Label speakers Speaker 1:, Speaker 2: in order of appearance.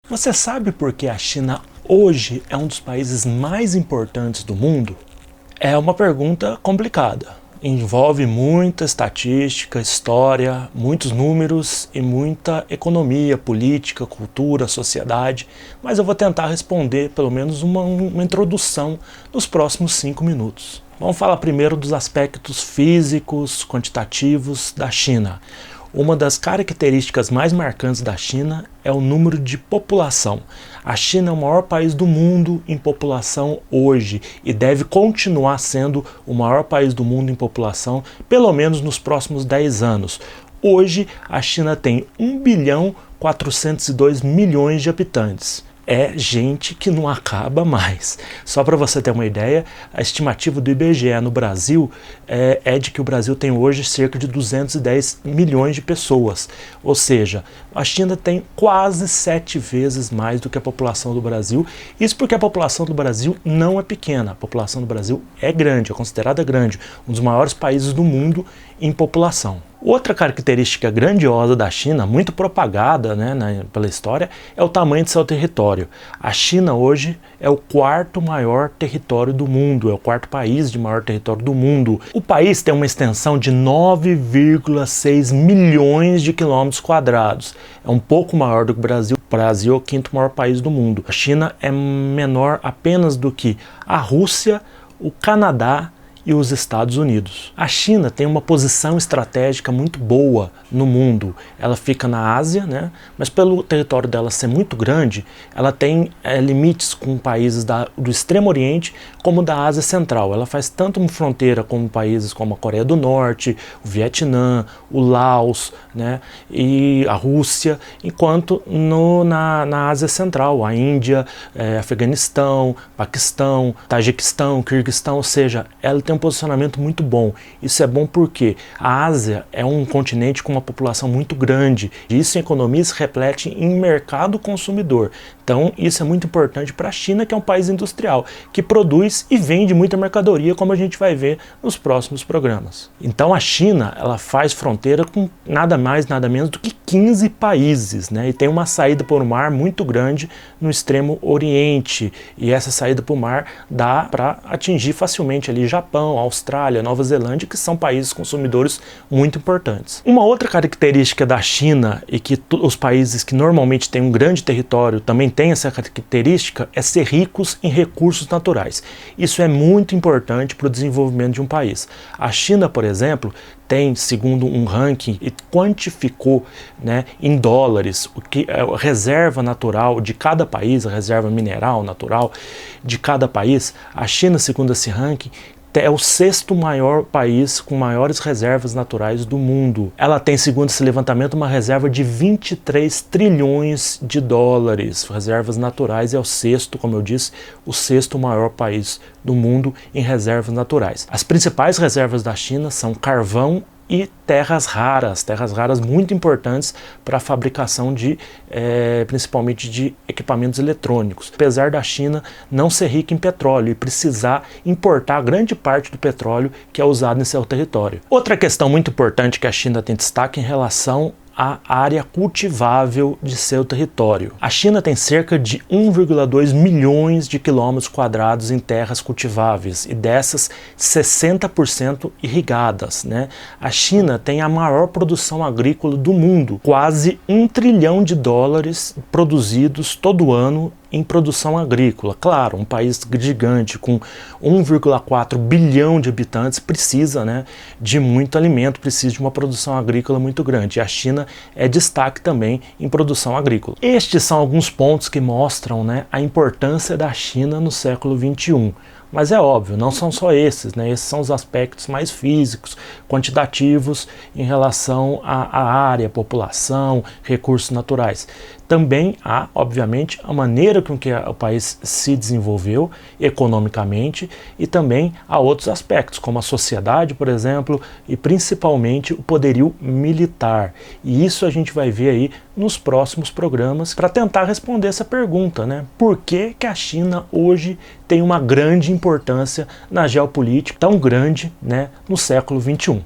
Speaker 1: Você sabe por que a China hoje é um dos países mais importantes do mundo? É uma pergunta complicada. Envolve muita estatística, história, muitos números e muita economia, política, cultura, sociedade, mas eu vou tentar responder pelo menos uma introdução nos próximos 5 minutos. Vamos falar primeiro dos aspectos físicos, quantitativos da China. Uma das características mais marcantes da China é o número de população. A China é o maior país do mundo em população hoje e deve continuar sendo o maior país do mundo em população, pelo menos nos próximos 10 anos. Hoje, a China tem 1.402 bilhões de habitantes. É gente que não acaba mais. Só para você ter uma ideia, a estimativa do IBGE no Brasil é de que o Brasil tem hoje cerca de 210 milhões de pessoas. Ou seja, a China tem quase 7 vezes mais do que a população do Brasil. Isso porque a população do Brasil não é pequena. A população do Brasil é grande, é considerada grande. Um dos maiores países do mundo em população. Outra característica grandiosa da China, muito propagada pela história, é o tamanho de seu território. A China hoje é o 4º maior território do mundo, é o 4º país de maior território do mundo. O país tem uma extensão de 9,6 milhões de quilômetros quadrados. É um pouco maior do que o Brasil. O Brasil é o 5º maior país do mundo. A China é menor apenas do que a Rússia, o Canadá e os Estados Unidos. A China tem uma posição estratégica muito boa no mundo. Ela fica na Ásia, mas pelo território dela ser muito grande, ela tem limites com países do Extremo Oriente como da Ásia Central. Ela faz tanto uma fronteira com países como a Coreia do Norte, o Vietnã, o Laos, e a Rússia, enquanto na Ásia Central, a Índia, Afeganistão, Paquistão, Tajiquistão, Quirguistão, ou seja, ela tem um posicionamento muito bom. Isso é bom porque a Ásia é um continente com uma população muito grande. Isso em economia se reflete em mercado consumidor. Então isso é muito importante para a China, que é um país industrial, que produz e vende muita mercadoria, como a gente vai ver nos próximos programas. Então a China, ela faz fronteira com nada mais, nada menos do que 15 países, e tem uma saída por mar muito grande no Extremo Oriente. E essa saída por mar dá para atingir facilmente ali Japão, Austrália, Nova Zelândia, que são países consumidores muito importantes. Uma outra característica da China, e que os países que normalmente têm um grande território também têm essa característica, é ser ricos em recursos naturais. Isso é muito importante para o desenvolvimento de um país. A China, por exemplo, tem, segundo um ranking, e quantificou em dólares o que é a reserva natural de cada país, a reserva mineral natural de cada país. A China, segundo esse ranking, é o 6º maior país com maiores reservas naturais do mundo. Ela tem, segundo esse levantamento, uma reserva de 23 trilhões de dólares. Reservas naturais, é o 6º, como eu disse, o 6º maior país do mundo em reservas naturais. As principais reservas da China são carvão e terras raras muito importantes para a fabricação principalmente de equipamentos eletrônicos. Apesar da China não ser rica em petróleo e precisar importar grande parte do petróleo que é usado em seu território. Outra questão muito importante que a China tem destaque em relação a área cultivável de seu território. A China tem cerca de 1,2 milhões de quilômetros quadrados em terras cultiváveis e dessas 60% irrigadas. A China tem a maior produção agrícola do mundo, quase $1 trilhão produzidos todo ano em produção agrícola. Claro, um país gigante com 1,4 bilhão de habitantes precisa de muito alimento, precisa de uma produção agrícola muito grande. E a China é destaque também em produção agrícola. Estes são alguns pontos que mostram a importância da China no século XXI. Mas é óbvio, não são só esses, esses são os aspectos mais físicos, quantitativos em relação à área, população, recursos naturais. Também há, obviamente, a maneira com que o país se desenvolveu economicamente e também há outros aspectos, como a sociedade, por exemplo, e principalmente o poderio militar. E isso a gente vai ver aí nos próximos programas para tentar responder essa pergunta, Por que a China hoje tem uma grande importância na geopolítica, tão grande, no século XXI?